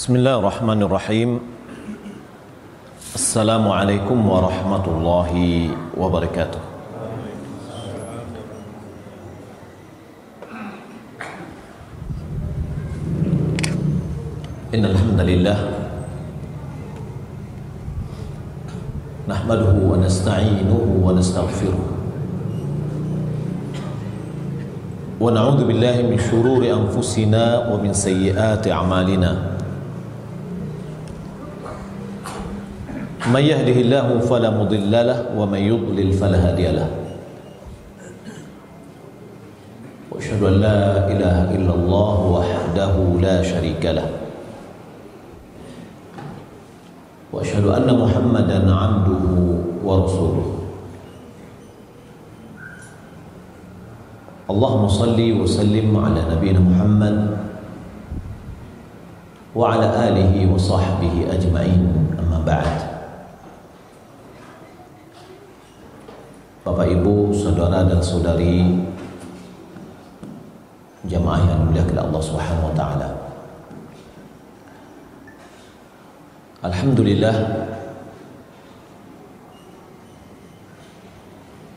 Bismillahirrahmanirrahim. Assalamualaikum warahmatullahi wabarakatuh. Innal hamdalillah nahmaduhu wa nasta'inuhu wa nastaghfiruh wa na'udzu billahi min shururi anfusina wa min sayyiati a'malina. Man yahdihillahu fala mudilla lahu wa man yudlil fala hadiya lahu. Wa asyhadu an la ilaha illallah wahdahu la syarika lahu. Wa asyhadu anna Muhammadan 'abduhu wa rasuluh. Allahumma salli wa sallim ala nabiyyina Muhammad wa ala alihi wa sahbihi ajma'in. Amma ba'd. Bapak, Ibu, saudara dan saudari jamaah yang dimuliakan Allah Subhanahu wa taala. Alhamdulillah,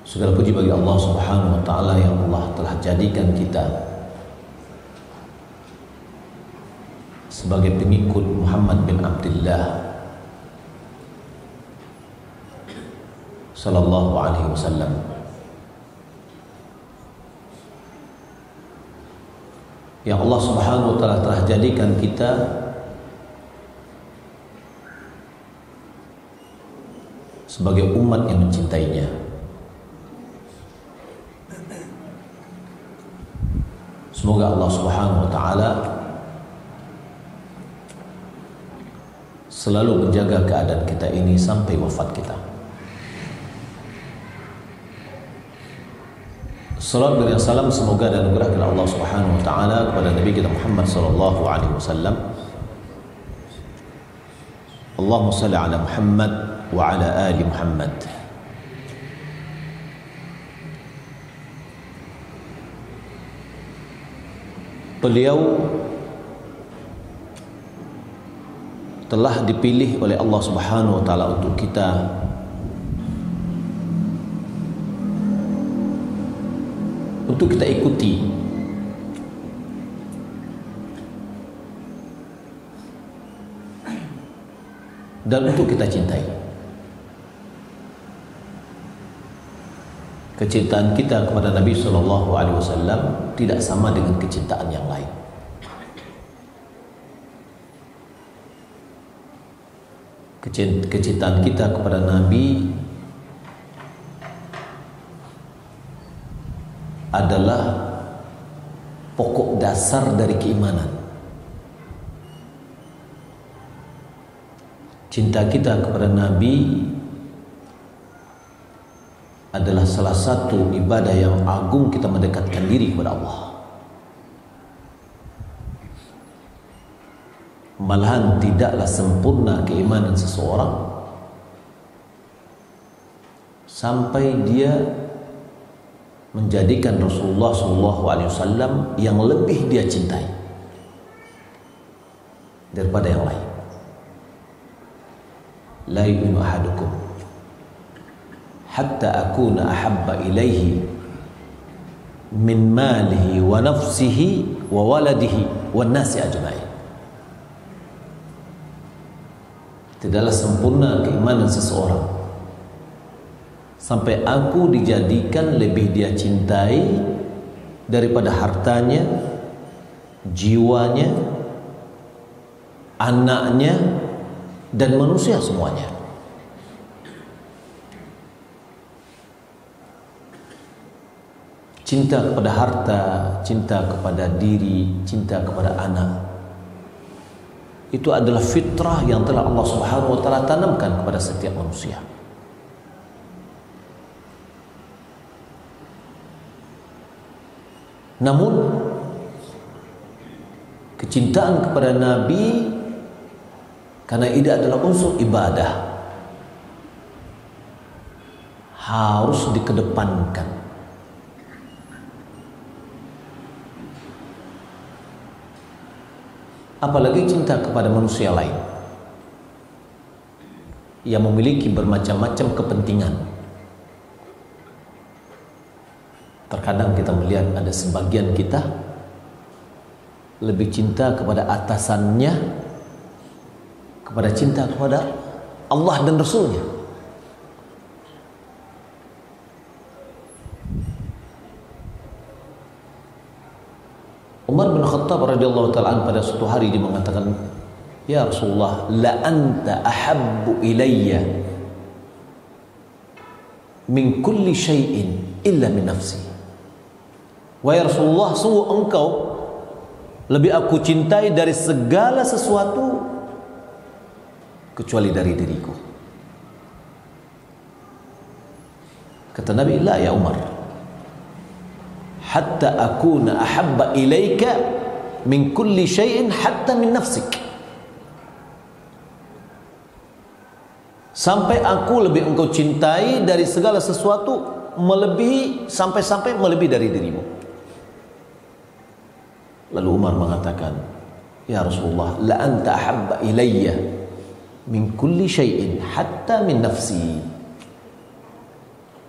segala puji bagi Allah Subhanahu wa taala yang Allah telah jadikan kita sebagai pengikut Muhammad bin Abdullah sallallahu alaihi wasallam. Yang Allah Subhanahu wa taala telah jadikan kita sebagai umat yang mencintainya. Semoga Allah Subhanahu wa taala selalu menjaga keadaan kita ini sampai wafat kita. Salawat dan salam semoga dan anugerah kepada Allah Subhanahu wa taala kepada Nabi kita Muhammad sallallahu alaihi wasallam. Allahumma shalli ala Muhammad wa ala ali Muhammad. Beliau telah dipilih oleh Allah Subhanahu wa taala untuk kita ikuti dan untuk kita cintai. Kecintaan kita kepada Nabi sallallahu alaihi wasallam tidak sama dengan kecintaan yang lain. Kecintaan kita kepada Nabi adalah pokok dasar dari keimanan. Cinta kita kepada Nabi adalah salah satu ibadah yang agung kita mendekatkan diri kepada Allah. Malahan tidaklah sempurna keimanan seseorang sampai dia menjadikan Rasulullah SAW yang lebih dia cintai daripada yang lain. La yu'minu ahadukum hatta akuna ahabba ilaihi min malihi wa nafsihi wa waladihi wa nasi ajma'in. Tidaklah sempurna keimanan seseorang sampai aku dijadikan lebih dia cintai daripada hartanya, jiwanya, anaknya, dan manusia semuanya. Cinta kepada harta, cinta kepada diri, cinta kepada anak, itu adalah fitrah yang telah Allah Subhanahu wa taala tanamkan kepada setiap manusia. Namun kecintaan kepada Nabi, karena ini adalah unsur ibadah, harus dikedepankan. apalagi cinta kepada manusia lain yang memiliki bermacam-macam kepentingan. Terkadang kita melihat ada sebagian kita lebih cinta kepada atasannya kepada cinta kepada Allah dan Rasulnya. Umar bin Khattab radhiyallahu ta'ala pada suatu hari dia mengatakan, "Ya Rasulullah, la anta ahabbu ilayya min kulli syai'in illa min nafsi." Wahai Rasulullah, sungguh engkau lebih aku cintai dari segala sesuatu kecuali dari diriku. Kata Nabi, "La ya Umar, hatta akuna ahabba ilaika min kulli syai'in hatta min nafsik." Sampai aku lebih engkau cintai dari segala sesuatu, melebihi sampai melebihi dari dirimu. Lalu Umar mengatakan, "Ya Rasulullah, la anta ahabba ilayya min kulli syai'in hatta min nafsi."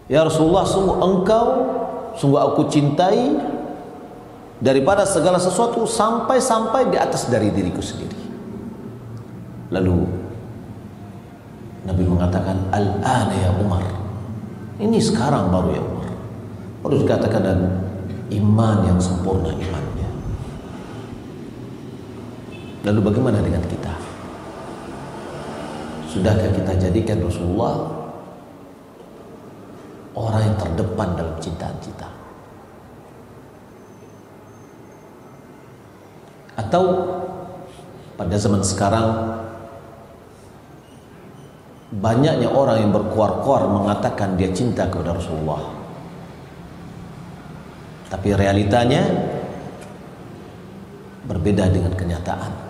Ya Rasulullah, sungguh aku cintai daripada segala sesuatu sampai di atas dari diriku sendiri. Lalu Nabi mengatakan, "Al-ana ya Umar." Ini sekarang baru ya Umar. Baru dikatakan dan iman yang sempurna imannya. Lalu bagaimana dengan kita? Sudahkah kita jadikan Rasulullah orang yang terdepan dalam cintaan kita? Atau pada zaman sekarang banyaknya orang yang berkuar-kuar mengatakan dia cinta kepada Rasulullah, tapi realitanya berbeda dengan kenyataan.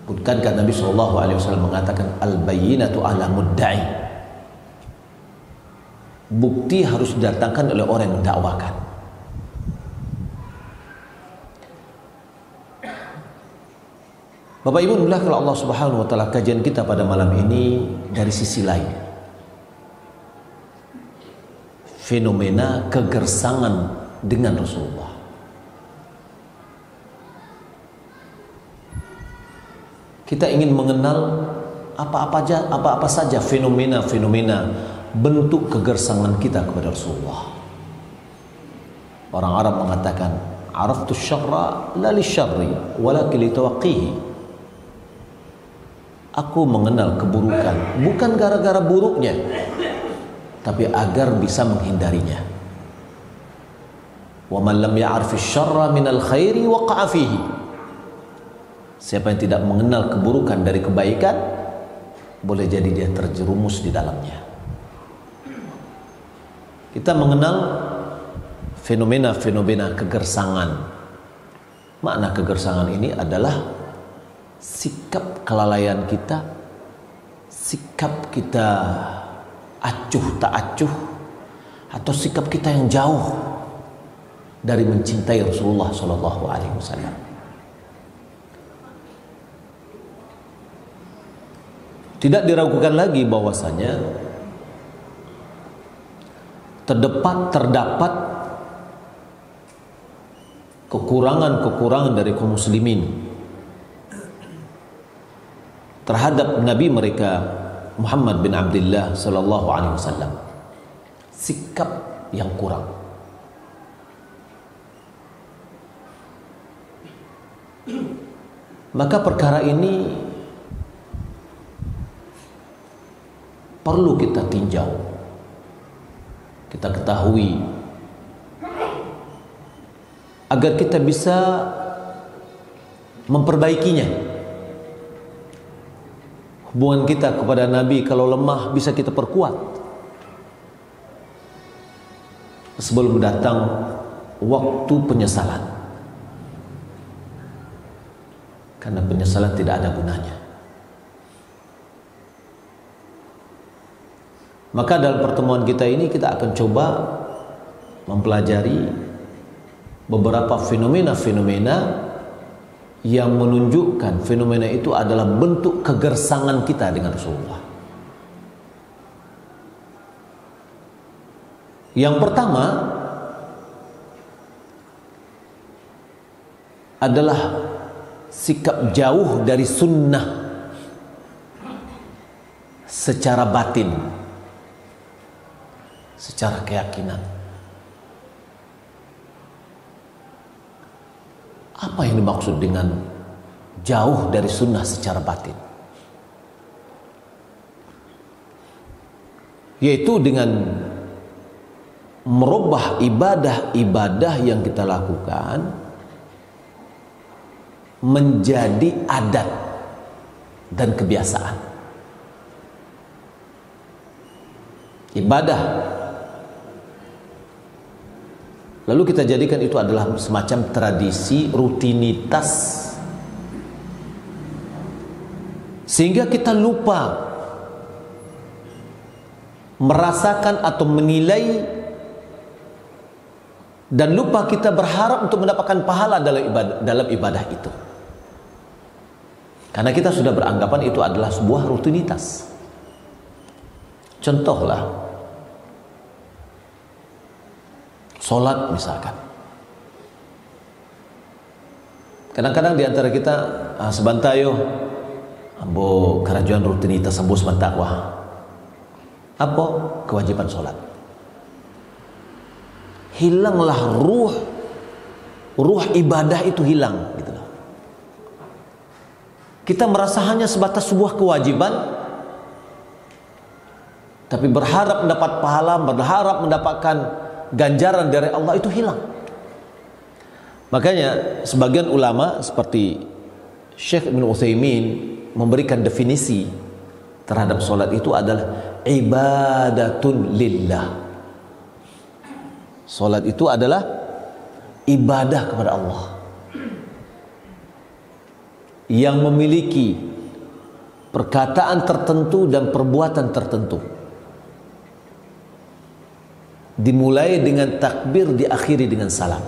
Bukankah Nabi SAW mengatakan al-bayyinatu ala mudda'i? Bukti harus didatangkan oleh orang yang mendakwakan. Bapak Ibu dimuliakan Allah Subhanahu wa taala, kajian kita pada malam ini dari sisi lain. Fenomena kegersangan dengan Rasulullah. Kita ingin mengenal apa saja fenomena-fenomena bentuk kegersangan kita kepada Rasulullah. Orang Arab mengatakan, "Araftu syarra la li syarri walakin li tawaqqihi." Aku mengenal keburukan bukan gara-gara buruknya, tapi agar bisa menghindarinya. Wa man lam ya'rif asy-syarra minal khairi waqa'a fihi. Siapa yang tidak mengenal keburukan dari kebaikan, boleh jadi dia terjerumus di dalamnya. Kita mengenal fenomena-fenomena kegersangan. Makna kegersangan ini adalah sikap kelalaian kita, sikap kita acuh tak acuh, atau sikap kita yang jauh dari mencintai Rasulullah SAW. Tidak diragukan lagi bahwasanya terdapat kekurangan-kekurangan dari kaum muslimin terhadap Nabi mereka Muhammad bin Abdullah sallallahu alaihi wasallam. Sikap yang kurang. Maka perkara ini perlu kita tinjau, kita ketahui, agar kita bisa memperbaikinya. Hubungan kita kepada Nabi kalau lemah bisa kita perkuat sebelum datang waktu penyesalan, karena penyesalan tidak ada gunanya. Maka dalam pertemuan kita ini kita akan coba mempelajari beberapa fenomena-fenomena yang menunjukkan fenomena itu adalah bentuk kegersangan kita dengan Rasulullah. Yang pertama adalah sikap jauh dari sunnah secara batin, secara keyakinan. Apa yang dimaksud dengan jauh dari sunnah secara batin? Yaitu dengan merubah ibadah-ibadah yang kita lakukan menjadi adat dan kebiasaan. Ibadah, lalu kita jadikan itu adalah semacam tradisi, rutinitas, sehingga kita lupa merasakan atau menilai, dan lupa kita berharap untuk mendapatkan pahala dalam ibadah itu. Karena kita sudah beranggapan itu adalah sebuah rutinitas. Contohlah, sholat misalkan. Kadang-kadang di antara kita sebantayo ambo kerajuan rutinitas ambo sebantakwa. Apa kewajiban sholat? Hilanglah ruh ibadah itu hilang gitu loh. Kita merasa hanya sebatas sebuah kewajiban, tapi berharap mendapat pahala, berharap mendapatkan ganjaran dari Allah, itu hilang. Makanya sebagian ulama seperti Syekh Ibn Utsaimin memberikan definisi terhadap solat itu adalah ibadatun lillah. Solat itu adalah ibadah kepada Allah yang memiliki perkataan tertentu dan perbuatan tertentu. Dimulai dengan takbir, diakhiri dengan salam.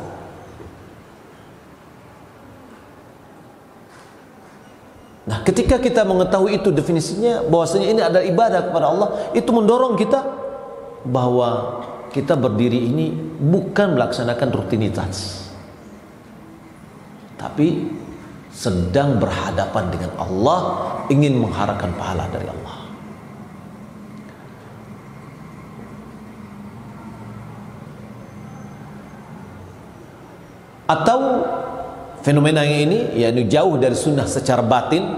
Nah, ketika kita mengetahui itu definisinya, bahwasanya ini adalah ibadah kepada Allah, itu mendorong kita bahwa kita berdiri ini bukan melaksanakan rutinitas, tapi sedang berhadapan dengan Allah, ingin mengharapkan pahala dari Allah. Atau fenomena yang ini, yakni jauh dari sunnah secara batin,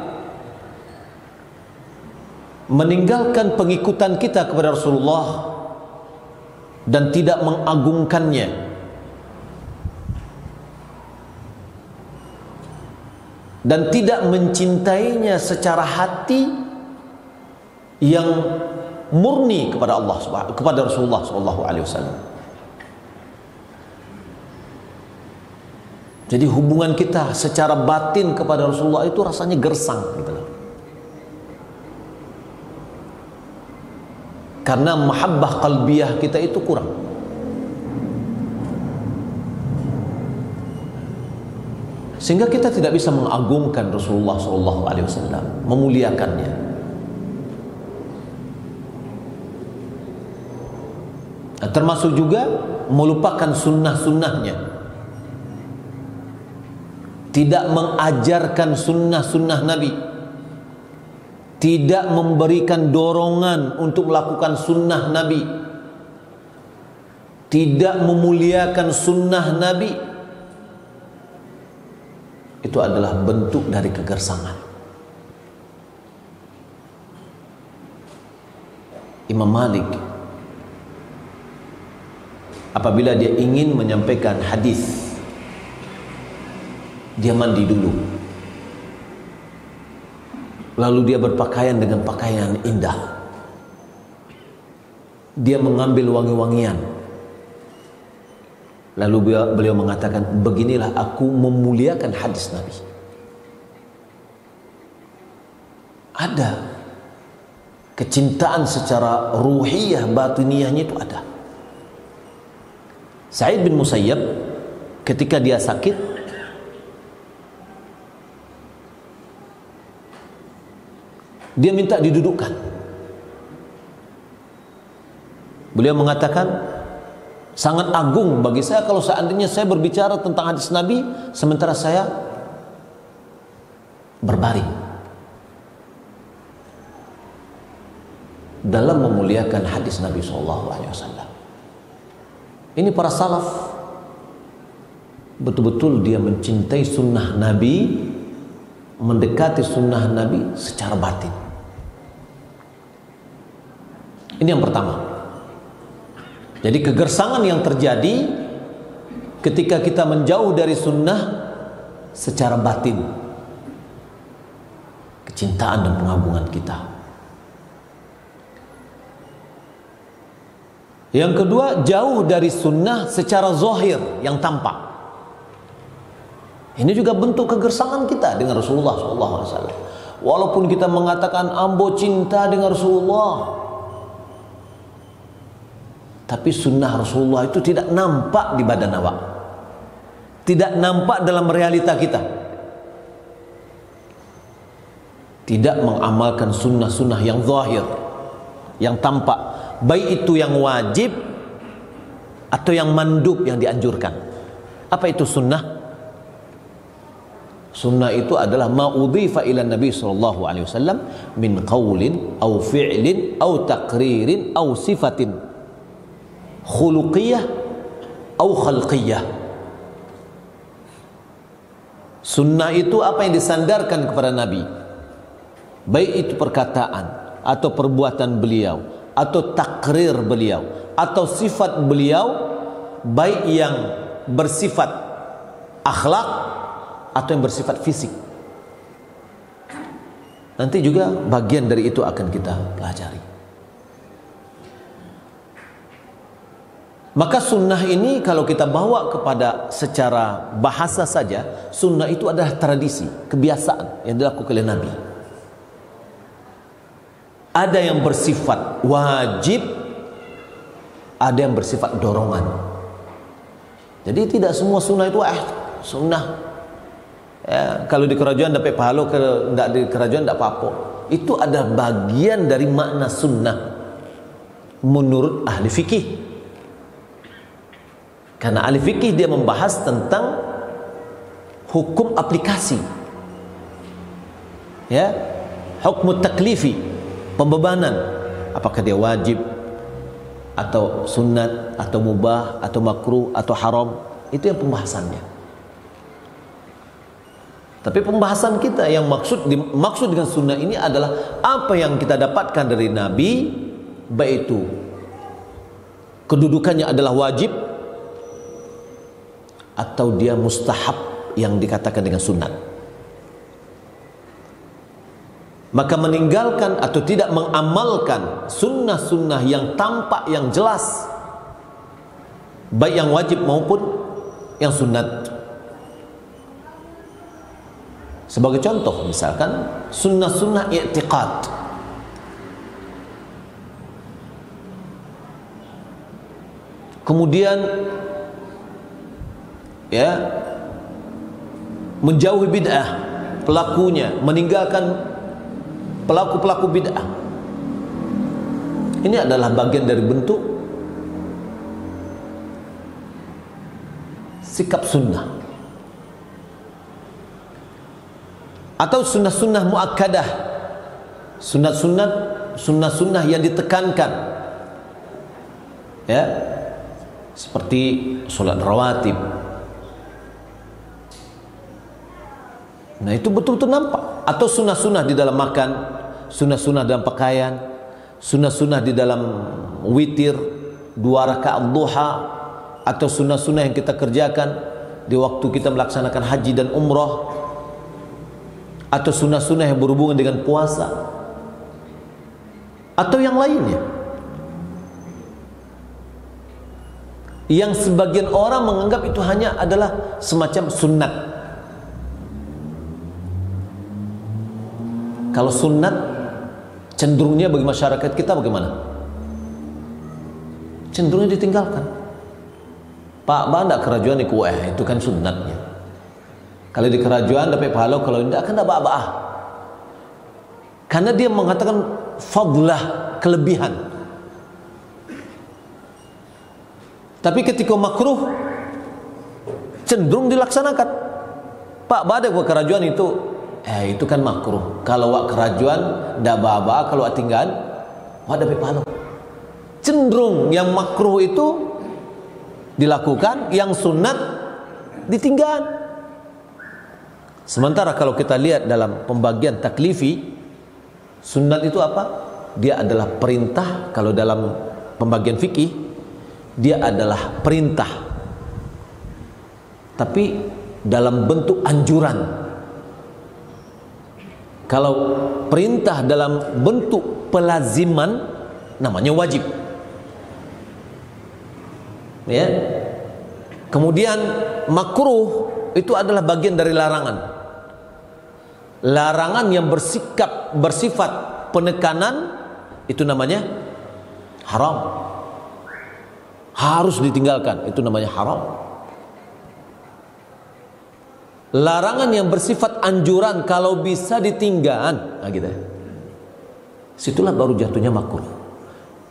meninggalkan pengikutan kita kepada Rasulullah dan tidak mengagungkannya, dan tidak mencintainya secara hati yang murni kepada Allah, kepada Rasulullah SAW. Jadi hubungan kita secara batin kepada Rasulullah itu rasanya gersang gitu loh. Karena mahabbah qalbiyah kita itu kurang. Sehingga kita tidak bisa mengagungkan Rasulullah SAW, memuliakannya. Nah, termasuk juga melupakan sunnah-sunnahnya, tidak mengajarkan sunnah-sunnah Nabi, tidak memberikan dorongan untuk melakukan sunnah Nabi, tidak memuliakan sunnah Nabi. Itu adalah bentuk dari kegersangan. Imam Malik apabila dia ingin menyampaikan hadis, dia mandi dulu, lalu dia berpakaian dengan pakaian indah, dia mengambil wangi-wangian, lalu beliau mengatakan, beginilah aku memuliakan hadis Nabi. Ada kecintaan secara ruhiyah, batiniyahnya itu ada. Sa'id bin Musayyab ketika dia sakit, Dia minta didudukkan. Beliau mengatakan, sangat agung bagi saya kalau seandainya saya berbicara tentang hadis Nabi sementara saya berbaring. Dalam memuliakan hadis Nabi SAW. Ini para salaf betul-betul dia mencintai sunnah Nabi, mendekati sunnah Nabi secara batin. Ini yang pertama. Jadi kegersangan yang terjadi ketika kita menjauh dari sunnah secara batin, kecintaan dan pengagungan kita. Yang kedua, jauh dari sunnah secara zahir yang tampak. Ini juga bentuk kegersangan kita dengan Rasulullah SAW. Walaupun kita mengatakan ambo cinta dengan Rasulullah, tapi sunnah Rasulullah itu tidak nampak di badan awak, tidak nampak dalam realita kita. Tidak mengamalkan sunnah-sunnah yang zahir, yang tampak, baik itu yang wajib atau yang mandub, yang dianjurkan. Apa itu sunnah? Sunnah itu adalah ma'udhifa ila Nabi SAW min qawlin au fi'lin au taqririn au sifatin khuluqiyah au khalqiyah. Sunnah itu apa yang disandarkan kepada Nabi, baik itu perkataan atau perbuatan beliau, atau takrir beliau, atau sifat beliau, baik yang bersifat akhlak atau yang bersifat fisik. Nanti juga bagian dari itu akan kita pelajari. Maka sunnah ini kalau kita bawa kepada secara bahasa saja, sunnah itu adalah tradisi, kebiasaan yang dilakukan oleh Nabi. Ada yang bersifat wajib, ada yang bersifat dorongan. Jadi tidak semua sunnah itu sunnah. Ya, kalau di kerajaan dapat pahala, kalau tidak di kerajaan tidak apa-apa. Itu ada bagian dari makna sunnah menurut ahli fikih. Karena ahli fikih dia membahas tentang hukum aplikasi, ya, hukum taklifi, pembebanan, apakah dia wajib atau sunat atau mubah atau makruh atau haram. Itu yang pembahasannya. Tapi pembahasan kita yang maksud dengan sunnah ini adalah apa yang kita dapatkan dari Nabi, baik itu kedudukannya adalah wajib atau dia mustahab yang dikatakan dengan sunat. Maka meninggalkan atau tidak mengamalkan sunnah-sunnah yang tampak, yang jelas, baik yang wajib maupun yang sunat. Sebagai contoh, misalkan sunnah-sunnah i'tiqad. Kemudian ya, menjauhi bid'ah pelakunya, meninggalkan pelaku-pelaku bid'ah. Ini adalah bagian dari bentuk sikap sunnah. Atau sunnah-sunnah muakkadah, sunnah-sunnah yang ditekankan, ya, seperti sholat rawatib. Nah itu betul-betul nampak. Atau sunnah-sunnah di dalam makan, sunnah-sunnah dalam pakaian, sunnah-sunnah di dalam witir 2 rakaat duha, atau sunnah-sunnah yang kita kerjakan di waktu kita melaksanakan haji dan umrah, atau sunnah-sunnah yang berhubungan dengan puasa, atau yang lainnya, yang sebagian orang menganggap itu hanya adalah semacam sunnat. Kalau sunnat cenderungnya bagi masyarakat kita bagaimana? Cenderungnya ditinggalkan. Pak Banda kerajaan itu kan sunnatnya. Kalau di kerajaan dapat pahala, kalau tidak kan dapat apa-apa. Karena dia mengatakan fadlah, kelebihan. Tapi ketika makruh cenderung dilaksanakan. Pak, badai buat kerajuan itu kan makruh. Kalau wak kerajuan ndak baba, kalau wak tinggal wadah pepalo. Cenderung yang makruh itu dilakukan, yang sunat ditinggal. Sementara kalau kita lihat dalam pembagian taklifi, sunat itu apa? Dia adalah perintah. Kalau dalam pembagian fikih, dia adalah perintah, tapi dalam bentuk anjuran. Kalau perintah dalam bentuk pelaziman, namanya wajib. Ya. Kemudian makruh itu adalah bagian dari larangan. Larangan yang bersifat penekanan itu namanya haram. Harus ditinggalkan, itu namanya haram. Larangan yang bersifat anjuran, kalau bisa ditinggalkan, nah gitu. Situlah baru jatuhnya makruh.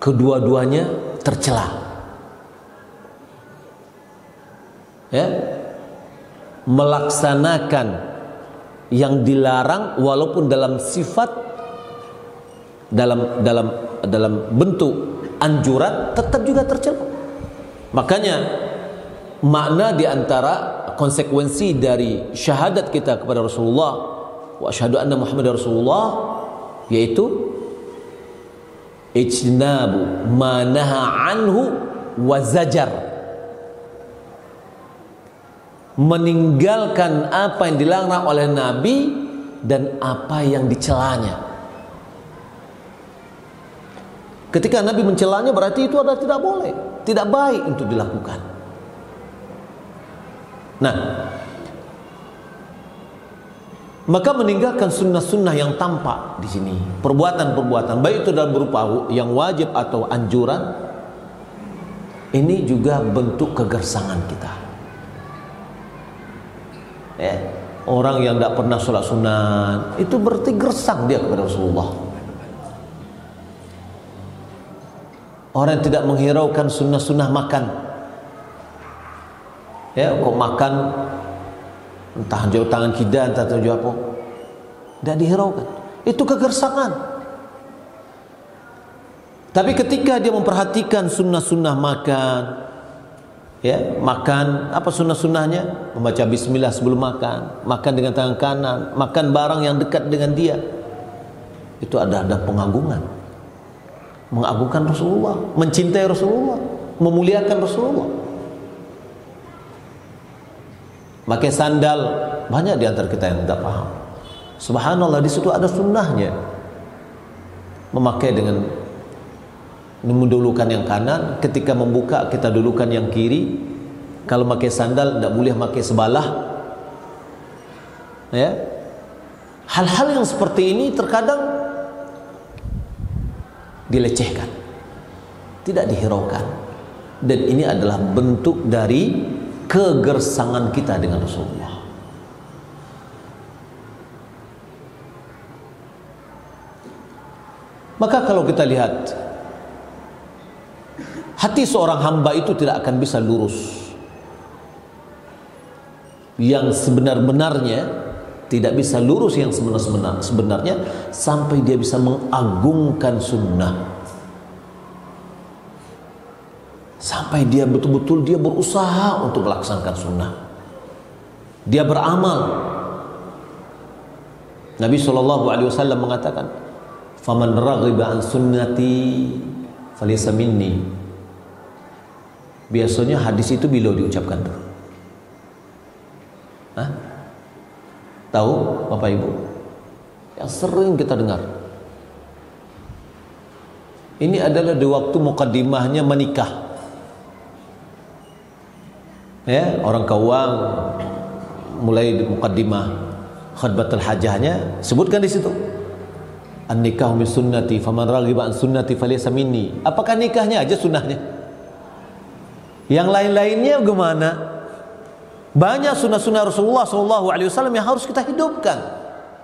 Kedua-duanya tercela. Ya. Melaksanakan yang dilarang walaupun dalam sifat dalam bentuk anjuran tetap juga tercela. Makanya makna di antara konsekuensi dari syahadat kita kepada Rasulullah wa asyhadu anna Muhammadar Rasulullah yaitu ijtinabu ma naha anhu wa zajar, meninggalkan apa yang dilarang oleh Nabi dan apa yang dicelanya. Ketika Nabi mencelanya berarti itu adalah tidak boleh, tidak baik untuk dilakukan. Nah, maka meninggalkan sunnah-sunnah yang tampak di sini, perbuatan-perbuatan baik itu dalam berupa yang wajib atau anjuran, ini juga bentuk kegersangan kita. Ya, orang yang tidak pernah sholat sunat itu berarti gersang dia kepada Rasulullah. Orang yang tidak menghiraukan sunnah-sunnah makan, ya kok makan entah jauh tangan kida entah jauh apa, tidak dihiraukan, itu kegersangan. Tapi ketika dia memperhatikan sunnah-sunnah makan, ya, makan apa sunnah-sunnahnya? Membaca bismillah sebelum makan, makan dengan tangan kanan, makan barang yang dekat dengan dia. Itu ada pengagungan, mengagungkan Rasulullah, mencintai Rasulullah, memuliakan Rasulullah. Pakai sandal, banyak di antara kita yang tidak paham. Subhanallah, di situ ada sunnahnya. Memakai dengan mendulukan yang kanan, ketika membuka kita dulukan yang kiri. Kalau pakai sandal tidak boleh pakai sebalah. Ya. Hal-hal yang seperti ini terkadang dilecehkan, tidak dihiraukan, dan ini adalah bentuk dari kegersangan kita dengan Rasulullah. Maka kalau kita lihat, hati seorang hamba itu tidak akan bisa lurus. Yang sebenar-benarnya tidak bisa lurus, yang sebenarnya sampai dia bisa mengagungkan sunnah. Sampai dia betul-betul dia berusaha untuk melaksanakan sunnah. Dia beramal. Nabi SAW mengatakan, "Faman raghiba an sunnati falaysa minni." Biasanya hadis itu bila diucapkan tuh? Hah? Tahu Bapak Ibu? Yang sering kita dengar. Ini adalah di waktu mukaddimahnya menikah. Ya, orang Kawang mulai di mukaddimah khutbatul hajahnya sebutkan di situ, an-nikahu min sunnati faman raghiba an sunnati falaysa minni. Apakah nikahnya aja sunnahnya? Yang lain-lainnya bagaimana? Banyak sunnah-sunnah Rasulullah SAW yang harus kita hidupkan,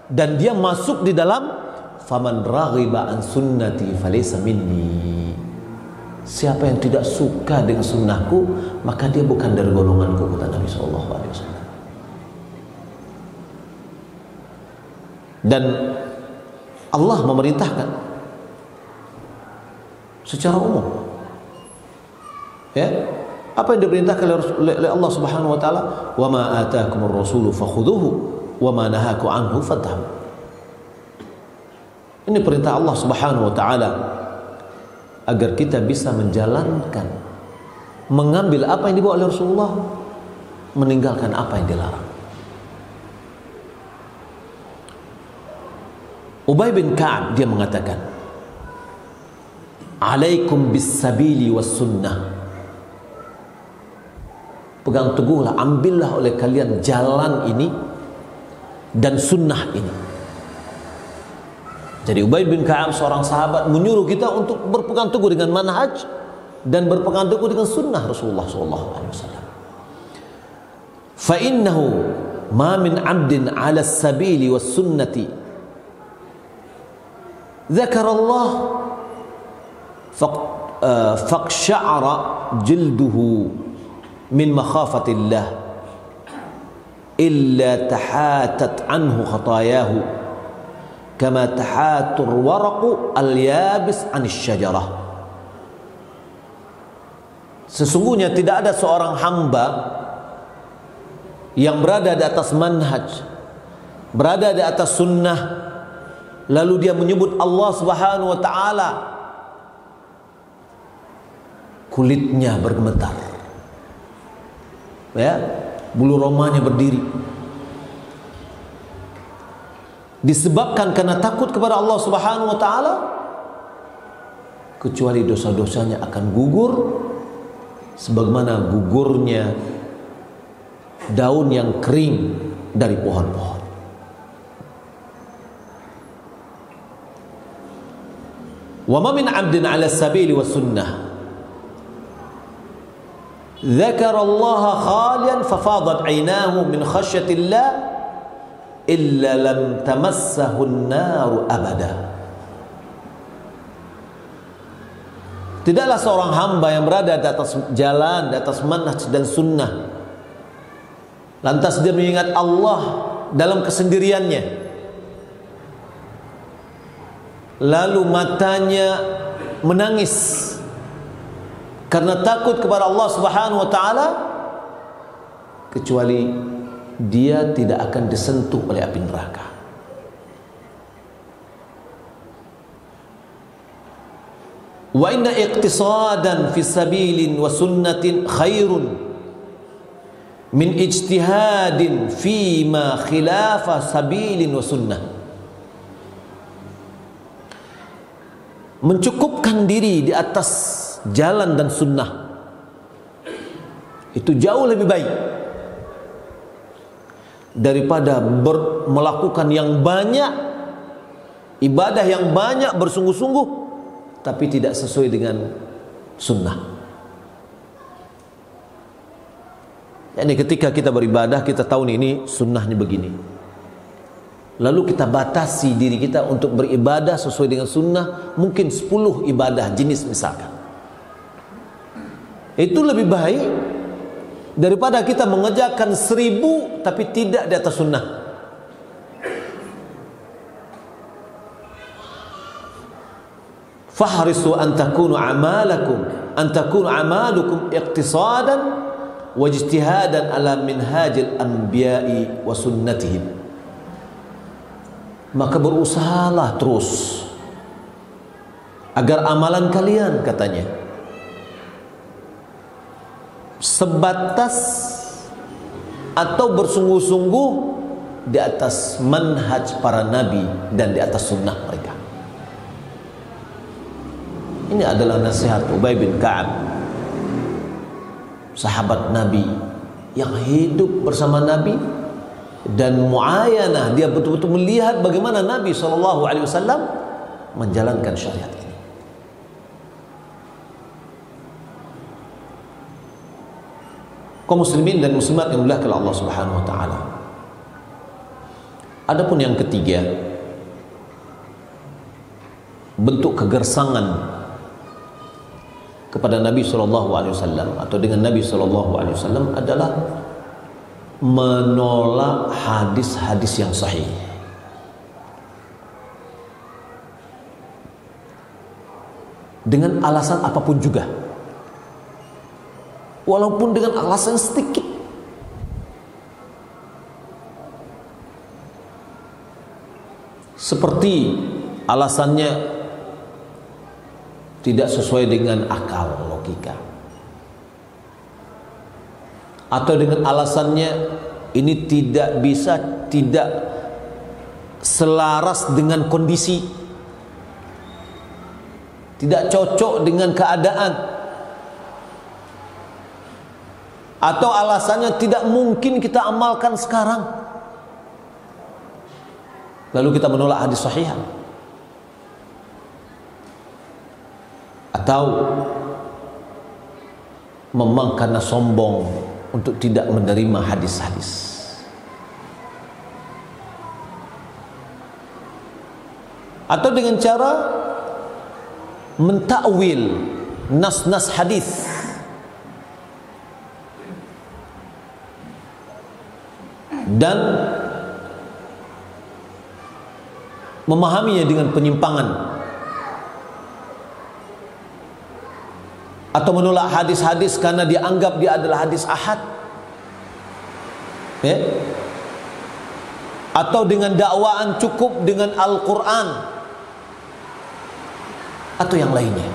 dan dia masuk di dalam faman raghiba an sunnati falaysa minni. Siapa yang tidak suka dengan sunnahku, maka dia bukan dari golonganku, kata Nabi SAW. Dan Allah memerintahkan secara umum, ya, apa yang diperintahkan oleh Allah Subhanahu wa taala, wa ma ataakumur rasulu fakhudhuhu wa ma nahaku anhu fantahu. Ini perintah Allah Subhanahu wa taala agar kita bisa menjalankan, mengambil apa yang dibawa oleh Rasulullah, meninggalkan apa yang dilarang. Ubay bin Ka'ab dia mengatakan, alaikum bis sabili was sunnah. Pegang teguhlah, ambillah oleh kalian jalan ini dan sunnah ini. Jadi Ubay bin Ka'ab seorang sahabat menyuruh kita untuk berpegang teguh dengan manhaj dan berpegang teguh dengan sunnah Rasulullah SAW. Fa innahu ma min 'abdin 'ala as-sabili was sunnati dzakara Allah faqsha'ara jilduhu min makhafatillah illa tahatat anhu khatayahu kama tahatur waraqu al-yabis anis syajarah. Sesungguhnya tidak ada seorang hamba yang berada di atas manhaj, berada di atas sunnah, lalu dia menyebut Allah Subhanahu wa taala, kulitnya bergemetar, ya, bulu romanya berdiri, disebabkan karena takut kepada Allah Subhanahu wa taala, kecuali dosa-dosanya akan gugur sebagaimana gugurnya daun yang kering dari pohon-pohon. Wa ma min 'abdin 'ala as-sabili was sunnah dzakara Allah khalian fafadat 'ainahu min khasyatillah illa lam tamassahu an-nar abada. Tidaklah seorang hamba yang berada di atas jalan, di atas manhaj dan sunnah, lantas dia mengingat Allah dalam kesendiriannya, lalu matanya menangis karena takut kepada Allah Subhanahu wa taala, kecuali dia tidak akan disentuh oleh api neraka. Wa inna iqtisadan fi sabilin wa sunnatin khairun min ijtihadin fi ma khilafa sabilin wa sunnah. Mencukupkan diri di atas jalan dan sunnah itu jauh lebih baik daripada melakukan yang banyak, ibadah yang banyak, bersungguh-sungguh, tapi tidak sesuai dengan sunnah. Yani ketika kita beribadah, kita tahu nih, ini sunnahnya begini, lalu kita batasi diri kita untuk beribadah sesuai dengan sunnah, mungkin 10 ibadah jenis misalkan. Itu lebih baik daripada kita mengerjakan 1000 tapi tidak di atas sunnah. Fahrisu an takunu amalukum iqtisadan wa ijtihadan ala minhajil anbiya'i wa sunnatihim. Maka berusahalah terus agar amalan kalian, katanya, sebatas atau bersungguh-sungguh di atas manhaj para nabi dan di atas sunnah mereka. Ini adalah nasihat Ubay bin Ka'ab, sahabat Nabi yang hidup bersama Nabi dan muayanah, dia betul-betul melihat bagaimana Nabi SAW menjalankan syariat ini. Kaum muslimin dan muslimat yang dimuliakan Allah Subhanahu wa taala. Adapun yang ketiga, bentuk kegersangan kepada Nabi SAW atau dengan Nabi SAW adalah menolak hadis-hadis yang sahih. Dengan alasan apapun juga, walaupun dengan alasan sedikit. Seperti alasannya tidak sesuai dengan akal, logika, atau dengan alasannya ini tidak bisa, tidak selaras dengan kondisi, tidak cocok dengan keadaan, atau alasannya tidak mungkin kita amalkan sekarang, lalu kita menolak hadis sahih. Atau memang karena sombong untuk tidak menerima hadis-hadis. Atau dengan cara mentakwil nas-nas hadis, dan memahaminya dengan penyimpangan, atau menolak hadis-hadis karena dianggap dia adalah hadis ahad, ya? Atau dengan dakwaan cukup dengan Al-Quran atau yang lainnya.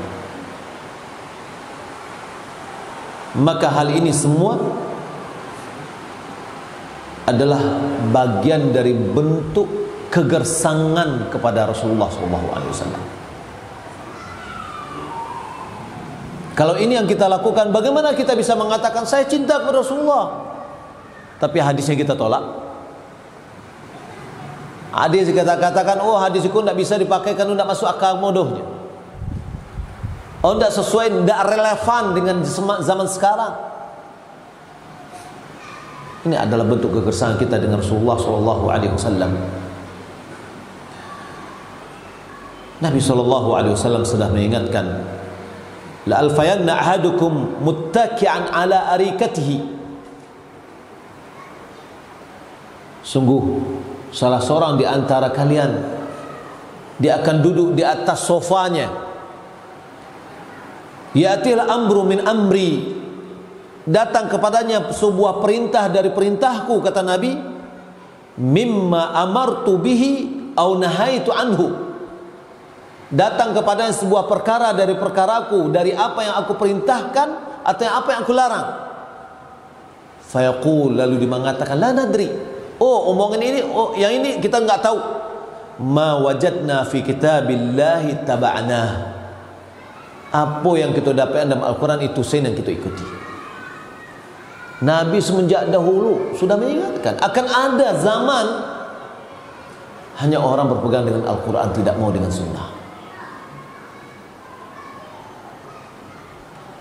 Maka hal ini semua adalah bagian dari bentuk kegersangan kepada Rasulullah SAW. Kalau ini yang kita lakukan, bagaimana kita bisa mengatakan saya cinta kepada Rasulullah tapi hadisnya kita tolak? Hadis kita katakan, oh hadis itu tidak bisa dipakai karena tidak masuk akal, modohnya. Oh tidak sesuai, tidak relevan dengan zaman sekarang. Ini adalah bentuk kegersangan kita dengan Rasulullah SAW. Nabi SAW sudah mengingatkan, la alfayanna ahadukum muttaki'an ala arikatihi. Sungguh salah seorang di antara kalian, dia akan duduk di atas sofanya. Yatil amru min amri, datang kepadanya sebuah perintah dari perintahku, kata Nabi, mimma amartu bihi au nahaitu anhu. Datang kepadanya sebuah perkara dari perkaraku, dari apa yang aku perintahkan atau apa yang aku larang. Fayaqul, lalu dia mengatakan, la nadri. Oh, omongan ini, oh yang ini kita enggak tahu. Ma wajadna fi kitabillahi taba'nah. Apa yang kita dapatkan dalam Al-Quran itu yang kita ikuti. Nabi semenjak dahulu sudah mengingatkan akan ada zaman hanya orang berpegang dengan Al-Quran, tidak mau dengan sunnah.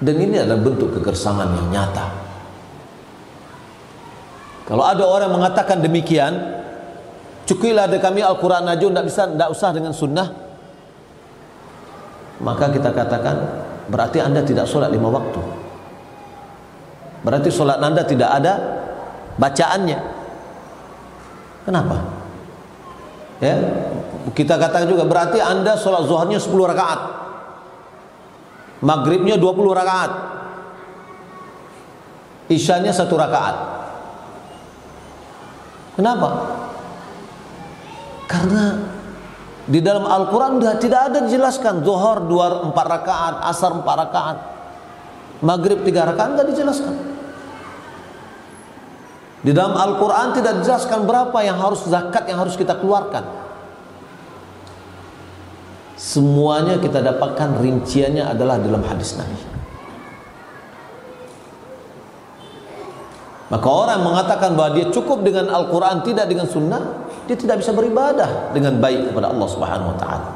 Dan ini adalah bentuk kegersangan yang nyata. Kalau ada orang mengatakan demikian, cukuplah dari kami Al-Quran aja, tidak usah dengan sunnah, maka kita katakan berarti anda tidak sholat 5 waktu. Berarti sholat anda tidak ada bacaannya. Kenapa? Ya, kita katakan juga berarti anda sholat zuhurnya 10 rakaat, maghribnya 20 rakaat, isyanya 1 rakaat. Kenapa? Karena di dalam Al-Quran tidak ada dijelaskan zuhur 4 rakaat, asar 4 rakaat, maghrib 3 rakaat, tidak dijelaskan. Di dalam Al-Quran tidak dijelaskan berapa yang harus zakat yang harus kita keluarkan. Semuanya kita dapatkan rinciannya adalah dalam hadis Nabi. Maka orang yang mengatakan bahwa dia cukup dengan Al-Quran, tidak dengan sunnah, dia tidak bisa beribadah dengan baik kepada Allah Subhanahu wa ta'ala.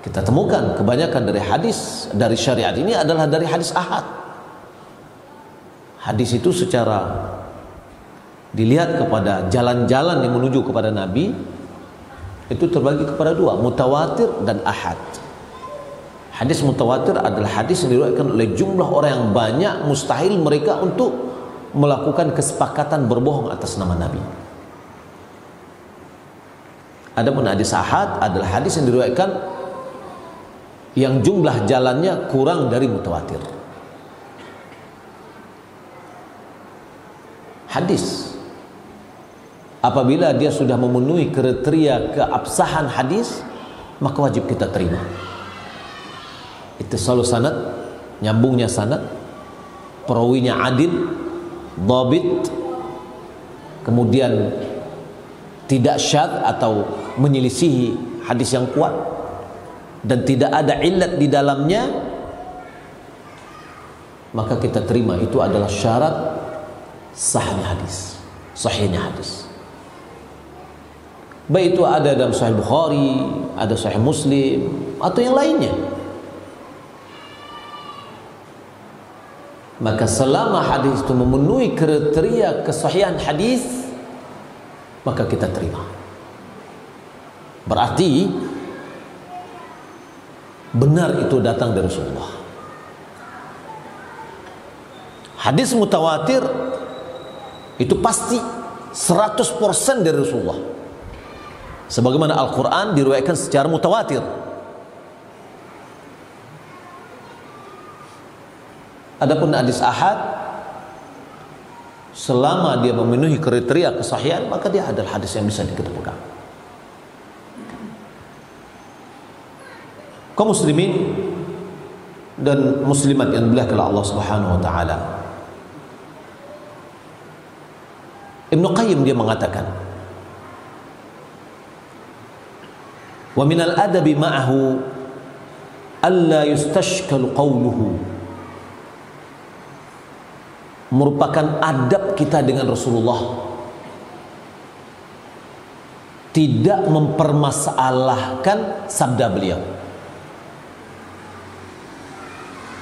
Kita temukan kebanyakan dari hadis, dari syariat ini adalah dari hadis ahad. Hadis itu secara dilihat kepada jalan-jalan yang menuju kepada Nabi, itu terbagi kepada dua, mutawatir dan ahad. Hadis mutawatir adalah hadis yang diriwayatkan oleh jumlah orang yang banyak, mustahil mereka untuk melakukan kesepakatan berbohong atas nama Nabi. Adapun hadis ahad adalah hadis yang diriwayatkan yang jumlah jalannya kurang dari mutawatir. Hadis apabila dia sudah memenuhi kriteria keabsahan hadis, maka wajib kita terima. Ittisalu sanad, nyambungnya sanad, perawinya adil, dhabit, kemudian tidak syadz atau menyelisihi hadis yang kuat, dan tidak ada illat di dalamnya, maka kita terima itu adalah syarat sahnya hadis, sahihnya hadis. Baik itu ada dalam Sahih Bukhari, ada Sahih Muslim, atau yang lainnya. Maka selama hadis itu memenuhi kriteria kesahihan hadis, maka kita terima. Berarti benar itu datang dari Rasulullah. Hadis mutawatir itu pasti 100% dari Rasulullah. Sebagaimana Al-Quran diriwayatkan secara mutawatir. Adapun hadis ahad, selama dia memenuhi kriteria kesahihan, maka dia adalah hadis yang bisa kita pegang. Kaum muslimin dan muslimat yang dimuliakan Allah Subhanahu wa taala, Ibnu Qayyim dia mengatakan, wa minal adabi ma'ahu alla yustashkal qawluhu. Merupakan adab kita dengan Rasulullah tidak mempermasalahkan sabda beliau.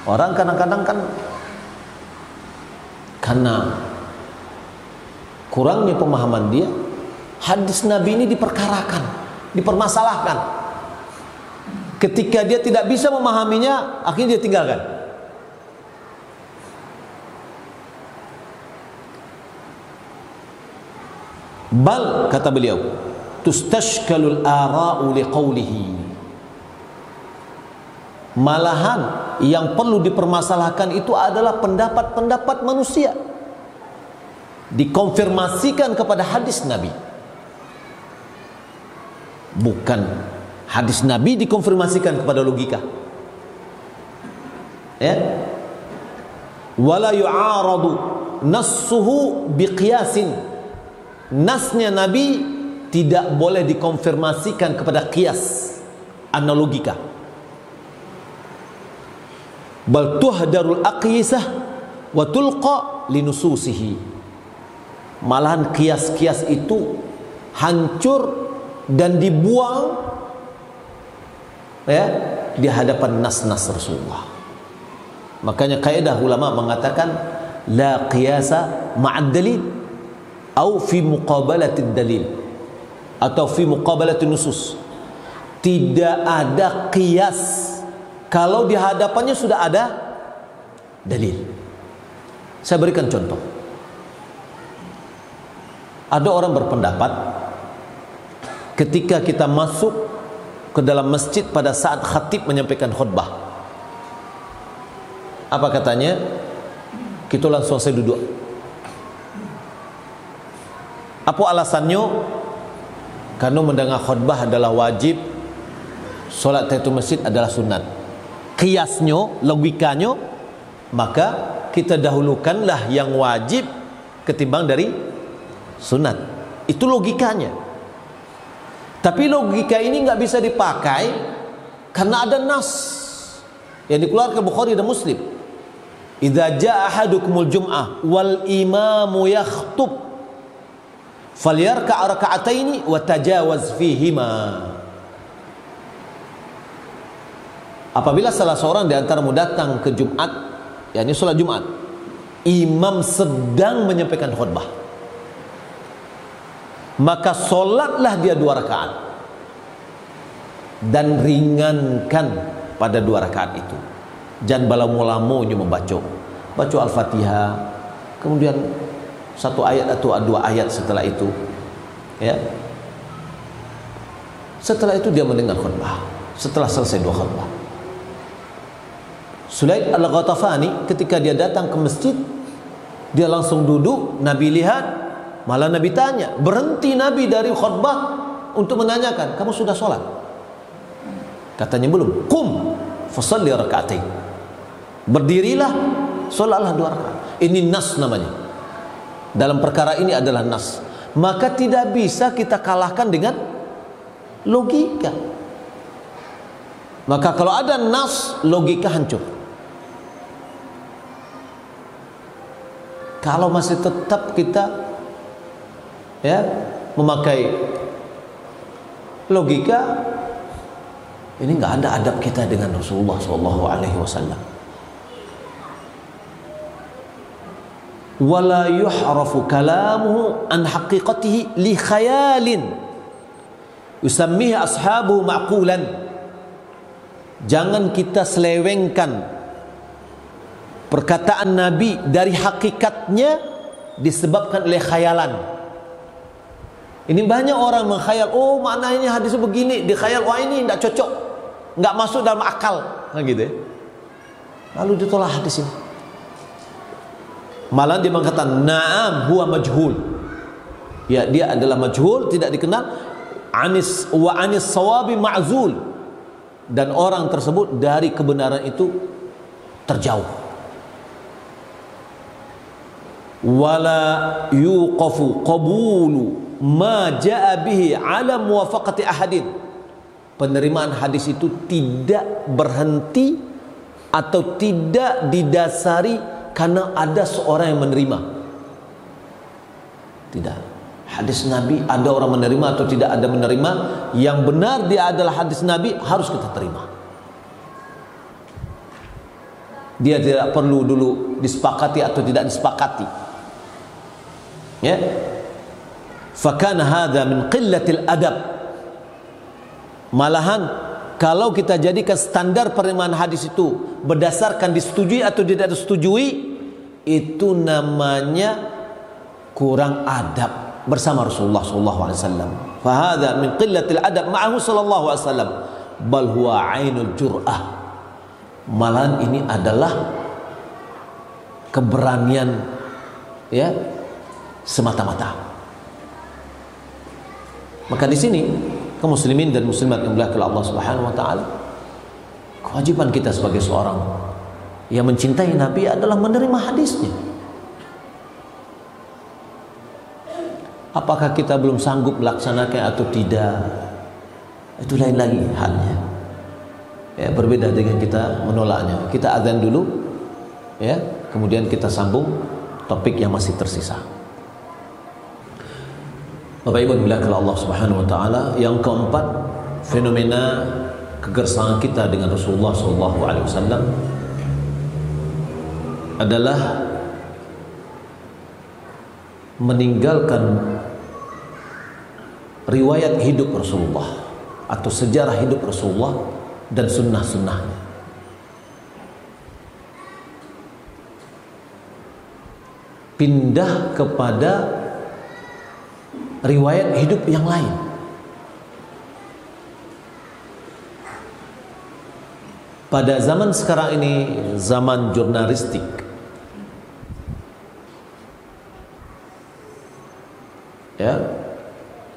Orang kadang-kadang kan karena kurangnya pemahaman dia, hadis Nabi ini diperkarakan, dipermasalahkan. Ketika dia tidak bisa memahaminya, akhirnya dia tinggalkan. Bal, kata beliau, tustashkalul ara'u liqaulihi. Malahan yang perlu dipermasalahkan itu adalah pendapat-pendapat manusia, dikonfirmasikan kepada hadis Nabi. Bukan hadis Nabi dikonfirmasikan kepada logika. Ya. Wala yu'aradu nassuhu biqiyasin. Nasnya Nabi tidak boleh dikonfirmasikan kepada qiyas, analogika. Bal tuhdarul aqyisah wa tulqa linususihi. Malahan qiyas-qiyas itu hancur dan dibuang, ya, di hadapan nas-nas Rasulullah. Makanya kaidah ulama mengatakan la qiyasa ma'ad dalil atau fi muqabalatid dalil atau fi muqabalatin nusus. Tidak ada qiyas kalau di hadapannya sudah ada dalil. Saya berikan contoh. Ada orang berpendapat ketika kita masuk ke dalam masjid pada saat khatib menyampaikan khutbah, apa katanya? Kita langsung saya duduk. Apa alasannya? Karena mendengar khutbah adalah wajib, solat tahiyatul masjid adalah sunat. Qiyasnya, logikanya, maka kita dahulukanlah yang wajib ketimbang dari sunat. Itu logikanya. Tapi logika ini nggak bisa dipakai karena ada nas yang dikeluarkan Bukhari dan Muslim. Idza jaa ahadukumul jum'ah wal imamu yakhtub falyarka' raka'ataini wa tajawaz fihima. Apabila salah seorang di antaramu datang ke Jumat, yakni salat Jumat, imam sedang menyampaikan khutbah, maka solatlah dia 2 rakaat. dan ringankan pada 2 rakaat itu. Jangan balamu-lamunya membaca. Baca Al-Fatihah, kemudian 1 ayat atau 2 ayat setelah itu. Ya. Setelah itu dia mendengar khutbah. Setelah selesai 2 khutbah. Sulaid Al-Ghatafani ketika dia datang ke masjid, dia langsung duduk. Nabi lihat, malah Nabi tanya, berhenti Nabi dari khutbah untuk menanyakan, kamu sudah sholat? Katanya belum. Qum fasalli raka'atain. Berdirilah, sholatlah 2 rakaat. Ini nas namanya. Dalam perkara ini adalah nas. Maka tidak bisa kita kalahkan dengan logika. Maka kalau ada nas, logika hancur. Kalau masih tetap kita memakai logika, ini nggak ada adab kita dengan Rasulullah SAW. Wala yuhrafu kalamuhu an haqiqatihi li khayalin yusammihi ashabuhu ma'qulan. Jangan kita selewengkan perkataan Nabi dari hakikatnya disebabkan oleh khayalan. Ini banyak orang menghayal, oh maknanya hadis begini, dikhayal, wah ini tidak cocok, nggak masuk dalam akal, nah gitu ya. Lalu ditolak hadis ini. Malah dia mengatakan, na'am huwa majhul. Ya, dia adalah majhul, tidak dikenal. Anis sawabi ma'zul. Dan orang tersebut dari kebenaran itu terjauh. Wala yuqafu qabulu ma ja'a bihi ala muwafaqati ahadin. Penerimaan hadis itu tidak berhenti atau tidak didasari karena ada seorang yang menerima. Tidak. Hadis Nabi ada orang menerima atau tidak ada menerima, yang benar dia adalah hadis Nabi, harus kita terima. Dia tidak perlu dulu disepakati atau tidak disepakati. Ya. Fakana hadza min qillatil adab. Malahan kalau kita jadikan standar penerimaan hadis itu berdasarkan disetujui atau tidak disetujui, itu namanya kurang adab bersama Rasulullah SAW. Fahadha min qillatil adab ma'ahu sallallahu alaihi wasallam, bal huwa ainul jur'ah. Malahan ini adalah keberanian ya semata-mata. Maka di sini kaum muslimin dan muslimat yang dimuliakan Allah Subhanahu wa taala, kewajiban kita sebagai seorang yang mencintai Nabi adalah menerima hadisnya. Apakah kita belum sanggup melaksanakan atau tidak, itu lain lagi halnya. Ya, berbeda dengan kita menolaknya. Kita azan dulu, ya, kemudian kita sambung topik yang masih tersisa. Bapak Ibu dimuliakan Allah Subhanahu wa taala, yang keempat, fenomena kegersangan kita dengan Rasulullah SAW adalah meninggalkan riwayat hidup Rasulullah atau sejarah hidup Rasulullah dan sunnah-sunnahnya. Pindah kepada riwayat hidup yang lain. Pada zaman sekarang ini, zaman jurnalistik, ya,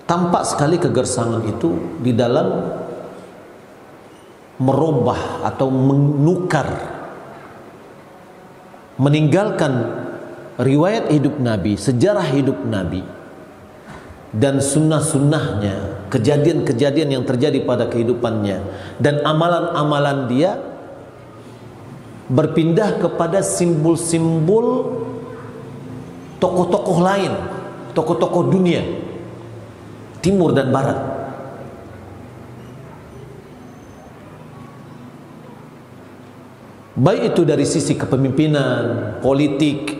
tampak sekali kegersangan itu di dalam merubah atau menukar, meninggalkan riwayat hidup Nabi, sejarah hidup Nabi dan sunnah-sunnahnya, kejadian-kejadian yang terjadi pada kehidupannya dan amalan-amalan dia, berpindah kepada simbol-simbol tokoh-tokoh lain, tokoh-tokoh dunia timur dan barat. Baik itu dari sisi kepemimpinan, politik,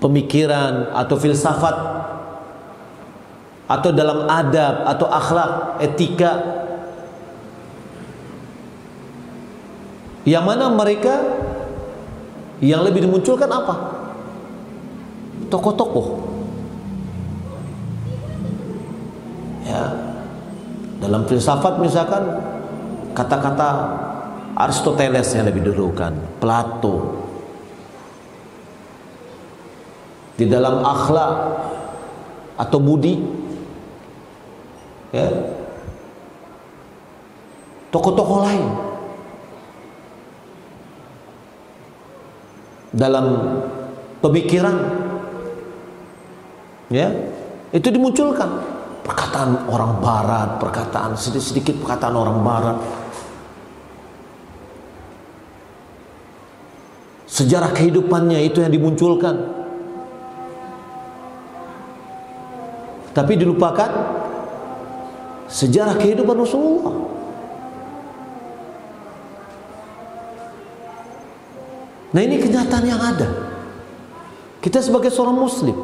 pemikiran atau filsafat, atau dalam adab atau akhlak, etika, Yang mana mereka yang lebih dimunculkan apa? Tokoh-tokoh. Ya, dalam filsafat misalkan kata-kata Aristoteles yang lebih didahulukan, Plato. Di dalam akhlak atau budi, ya, tokoh-tokoh lain. Dalam pemikiran, ya, itu dimunculkan perkataan orang barat, perkataan sedikit perkataan orang barat. Sejarah kehidupannya itu yang dimunculkan. Tapi dilupakan sejarah kehidupan Rasulullah. Nah, ini kenyataan yang ada. Kita sebagai seorang muslim,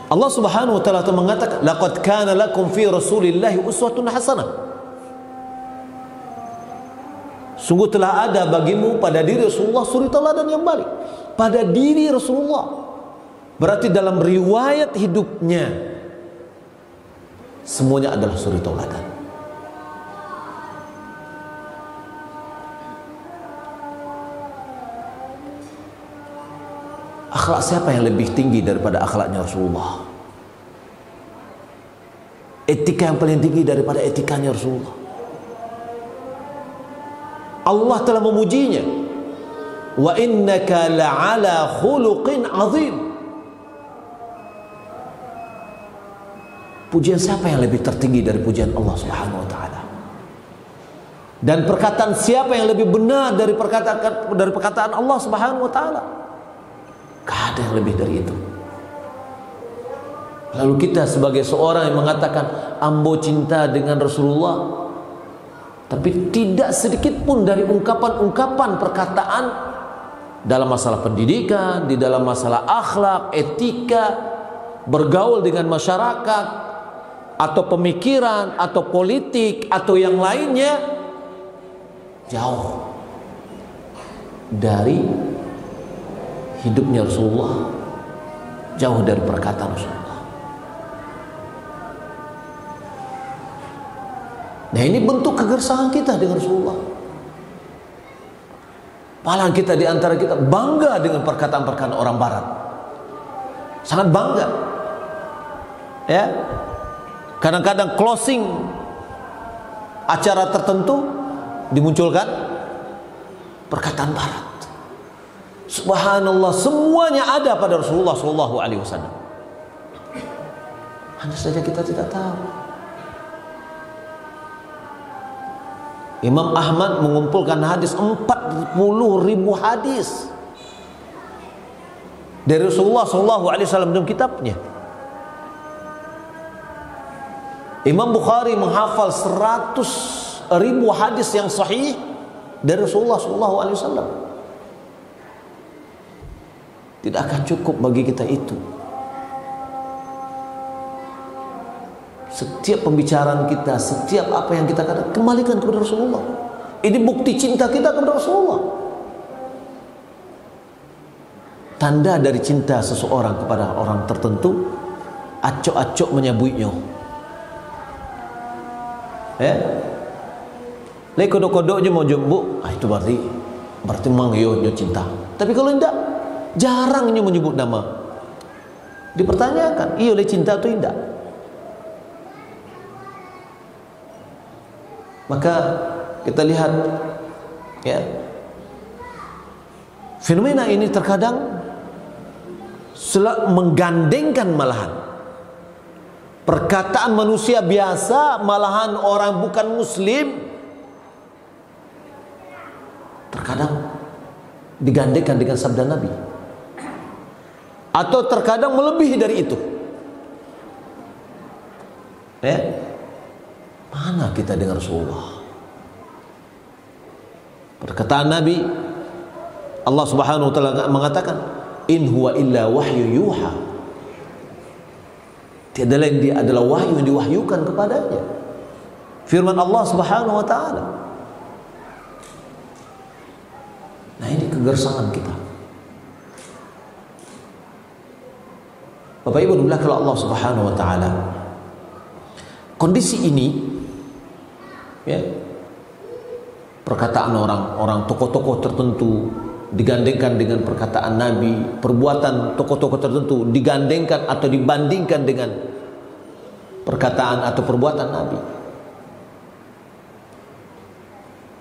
Allah Subhanahu wa taala mengatakan, laqad kana lakum fi Rasulillahi uswatun hasanah. Sungguh telah ada bagimu pada diri Rasulullah suri teladan yang baik. Pada diri Rasulullah, berarti dalam riwayat hidupnya semuanya adalah suri teladan. Akhlak siapa yang lebih tinggi daripada akhlaknya Rasulullah? Etika yang paling tinggi daripada etikanya Rasulullah. Allah telah memujinya. Wa innaka la'ala khuluqin azim. Pujian siapa yang lebih tertinggi dari pujian Allah Subhanahu wa taala? Dan perkataan siapa yang lebih benar dari perkataan Allah Subhanahu wa taala? Gak ada yang lebih dari itu. Lalu kita sebagai seorang yang mengatakan ambo cinta dengan Rasulullah, tapi tidak sedikit pun dari ungkapan-ungkapan perkataan dalam masalah pendidikan, di dalam masalah akhlak, etika, bergaul dengan masyarakat, atau pemikiran, atau politik, atau yang lainnya, jauh dari hidupnya Rasulullah, jauh dari perkataan Rasulullah. Nah, ini bentuk kegersahan kita dengan Rasulullah. Malah kita di antara kita bangga dengan perkataan-perkataan orang barat. Sangat bangga. Ya. Kadang-kadang closing acara tertentu dimunculkan perkataan barat. Subhanallah, semuanya ada pada Rasulullah Sallallahu Alaihi Wasallam. Hanya saja kita tidak tahu. Imam Ahmad mengumpulkan hadis 40.000 hadis dari Rasulullah Sallallahu Alaihi Wasallam dalam kitabnya. Imam Bukhari menghafal 100.000 hadis yang sahih dari Rasulullah Sallallahu Alaihi Wasallam. Tidak akan cukup bagi kita itu. Setiap pembicaraan kita, setiap apa yang kita katakan, kembalikan kepada Rasulullah. Ini bukti cinta kita kepada Rasulullah. Tanda dari cinta seseorang kepada orang tertentu, acok-acok menyabuinya. Ya, le kodok-kodoknya mau jembuk, itu berarti memang yo cinta. Tapi kalau tidak, jarangnya menyebut nama. Dipertanyakan, iya oleh cinta atau tidak? Maka kita lihat, ya, fenomena ini terkadang menggandengkan malahan perkataan manusia biasa, malahan orang bukan muslim, terkadang digandengkan dengan sabda Nabi. Atau terkadang melebihi dari itu. Ya, mana kita dengan Rasulullah? Perkataan Nabi, Allah Subhanahu wa taala mengatakan, in huwa illa wahyu yuha. Tiada lain dia adalah wahyu yang diwahyukan kepadanya. Firman Allah Subhanahu wa taala, kegersangan kita. Bapak Ibu dimuliakan Allah Subhanahu wa taala. Kondisi ini, ya, perkataan orang tokoh-tokoh tertentu digandengkan dengan perkataan Nabi, perbuatan tokoh-tokoh tertentu digandengkan atau dibandingkan dengan perkataan atau perbuatan Nabi.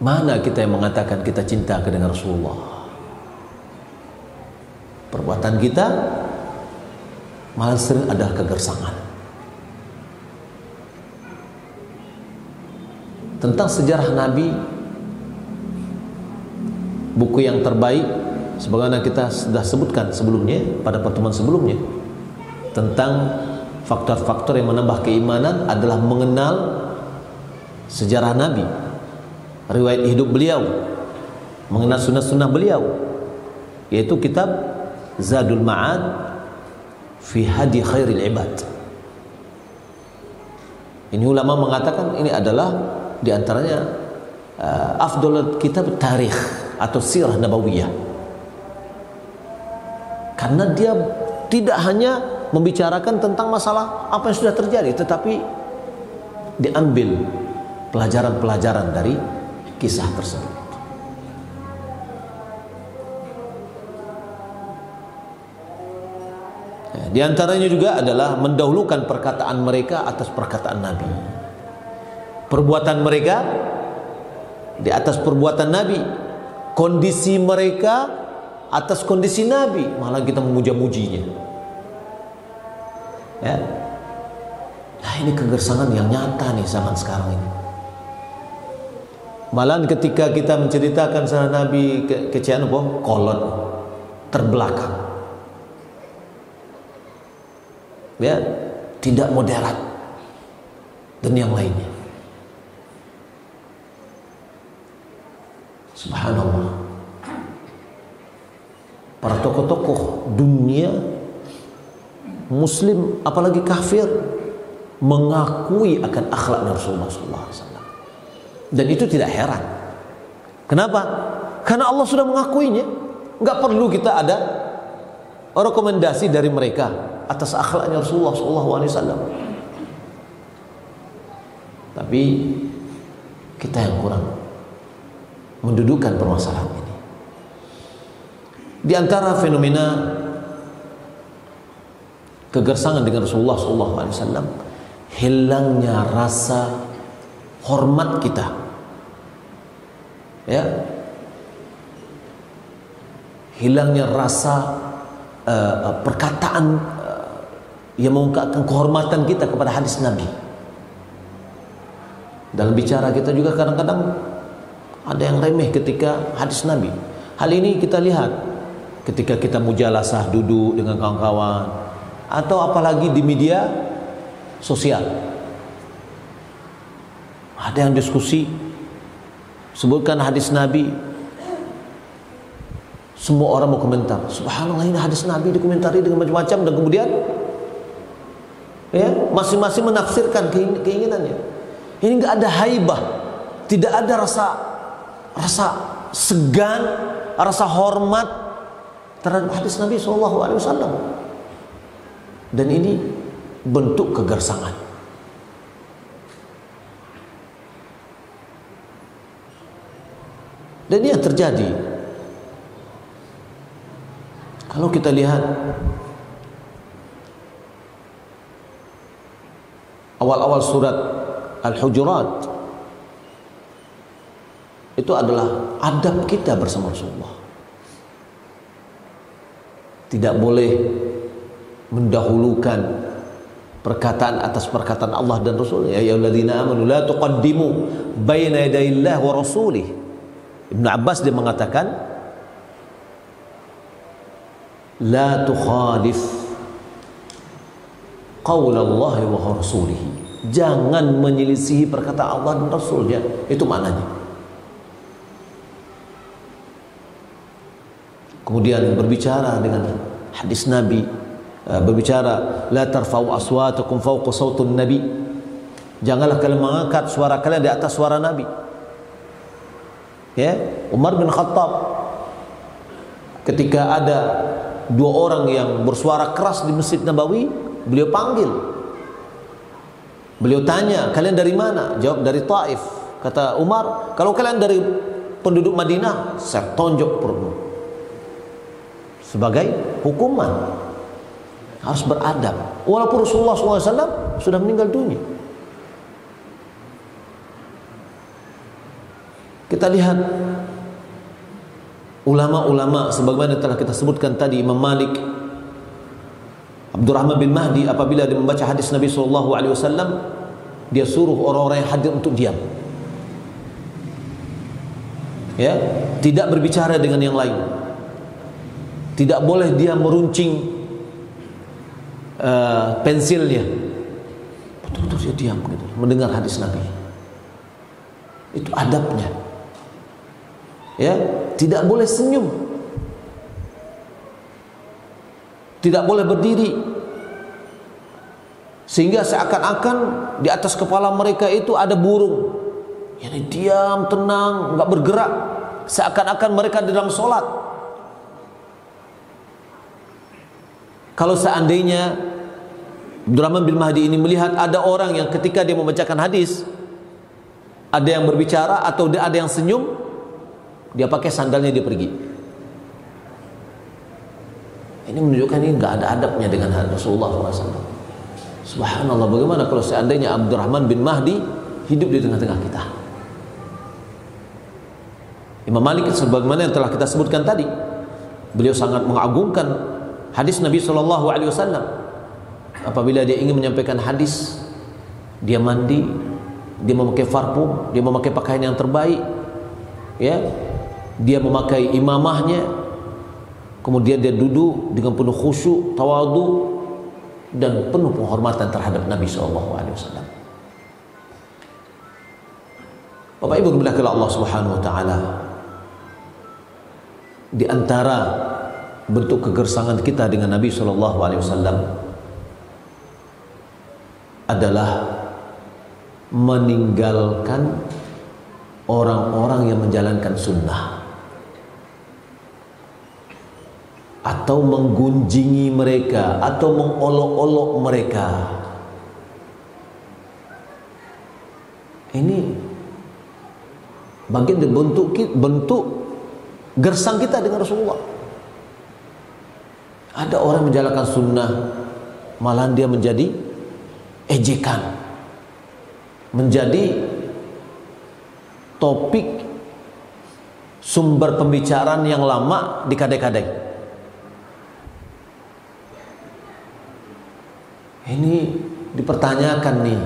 Mana kita yang mengatakan kita cinta kepada Rasulullah? Perbuatan kita malah sering adalah kegersangan. Tentang sejarah Nabi, buku yang terbaik sebagaimana kita sudah sebutkan sebelumnya pada pertemuan sebelumnya, tentang faktor-faktor yang menambah keimanan adalah mengenal sejarah Nabi, riwayat hidup beliau, mengenal sunnah-sunnah beliau, yaitu kitab Zadul Ma'ad fi Hadi Khairil Ibad. Ini ulama mengatakan ini adalah diantaranya afdal kitab tarikh atau sirah nabawiyah, karena dia tidak hanya membicarakan tentang masalah apa yang sudah terjadi, tetapi diambil pelajaran-pelajaran dari kisah tersebut. Di antaranya juga adalah mendahulukan perkataan mereka atas perkataan Nabi, perbuatan mereka di atas perbuatan Nabi, kondisi mereka atas kondisi Nabi, malah kita memuja-mujinya. Ya, nah, ini kegersangan yang nyata nih zaman sekarang ini. Malah ketika kita menceritakan sahabat Nabi kecian apa? Kolot, terbelakang. Ya, tidak moderat dan yang lainnya. Subhanallah. Para tokoh-tokoh dunia Muslim apalagi kafir mengakui akan akhlak Rasulullah SAW. Dan itu tidak heran. Kenapa? Karena Allah sudah mengakuinya. Enggak perlu kita ada rekomendasi dari mereka atas akhlaknya Rasulullah SAW. Tapi kita yang kurang mendudukan permasalahan ini. Di antara fenomena kegersangan dengan Rasulullah SAW, hilangnya rasa hormat kita, ya, hilangnya rasa perkataan yang mengungkapkan kehormatan kita kepada hadis Nabi. Dalam bicara kita juga kadang-kadang ada yang remeh ketika hadis Nabi. Hal ini kita lihat ketika kita mujalasah duduk dengan kawan-kawan, atau apalagi di media sosial. Ada yang diskusi, sebutkan hadis Nabi, semua orang mau komentar. Subhanallah, ini hadis Nabi dikomentari dengan macam-macam, dan kemudian ya, masing-masing menafsirkan keinginannya. Ini enggak ada haibah, tidak ada rasa segan, rasa hormat terhadap hadis Nabi SAW. Dan ini bentuk kegersangan. Dan ini yang terjadi. Kalau kita lihat awal-awal surat Al-Hujurat, itu adalah adab kita bersama Rasulullah. Tidak boleh mendahulukan perkataan atas perkataan Allah dan Rasul. Ya ayyuhalladzina amanu la tuqaddimu baina yadayillahi wa rasulih. Ibnu Abbas dia mengatakan, la tukhalif qaulallahi wa rasulih. Jangan menyelisihi perkataan Allah dan Rasulnya. Itu maknanya. Kemudian berbicara dengan hadis Nabi, berbicara la tarfa'u aswatakum fawqa sautun nabi. Janganlah kalian mengangkat suara kalian di atas suara Nabi. Ya, Umar bin Khattab Ketika ada dua orang yang bersuara keras di Masjid Nabawi, beliau panggil. Beliau tanya, kalian dari mana? Jawab, dari Taif. Kata Umar, kalau kalian dari penduduk Madinah, saya tonjok perutmu. Sebagai hukuman. Harus beradab. Walaupun Rasulullah SAW sudah meninggal dunia. Kita lihat ulama-ulama sebagaimana telah kita sebutkan tadi, Imam Malik, Abdurrahman bin Mahdi, apabila dia membaca hadis Nabi SAW, dia suruh orang-orang yang hadir untuk diam. Ya, tidak berbicara dengan yang lain. Tidak boleh dia meruncing pensilnya. Betul-betul dia diam gitu, mendengar hadis Nabi. Itu adabnya. Ya, tidak boleh senyum, tidak boleh berdiri, sehingga seakan-akan di atas kepala mereka itu ada burung. Yani diam, tenang, nggak bergerak, seakan-akan mereka di dalam sholat. Kalau seandainya Abdurrahman bin Mahdi ini melihat ada orang yang ketika dia membacakan hadis, ada yang berbicara atau ada yang senyum, dia pakai sandalnya, dia pergi. Ini menunjukkan ini nggak ada adabnya dengan Rasulullah SAW. Subhanallah, bagaimana kalau seandainya Abdurrahman bin Mahdi hidup di tengah-tengah kita? Imam Malik sebagaimana yang telah kita sebutkan tadi, beliau sangat mengagungkan hadis Nabi SAW. Apabila dia ingin menyampaikan hadis, dia mandi, dia memakai parfum, dia memakai pakaian yang terbaik, ya. Dia memakai imamahnya, kemudian dia duduk dengan penuh khusyuk, tawadu, dan penuh penghormatan terhadap Nabi SAW. Bapak Ibu dimuliakan Allah Subhanahu Wa Taala, di antara bentuk kegersangan kita dengan Nabi SAW adalah meninggalkan orang-orang yang menjalankan sunnah, atau menggunjingi mereka, atau mengolok-olok mereka. Ini bagian dari bentuk gersang kita dengan Rasulullah. Ada orang menjalankan sunnah, malahan dia menjadi ejekan, menjadi topik sumber pembicaraan yang lama di kadai-kadai. Ini dipertanyakan nih,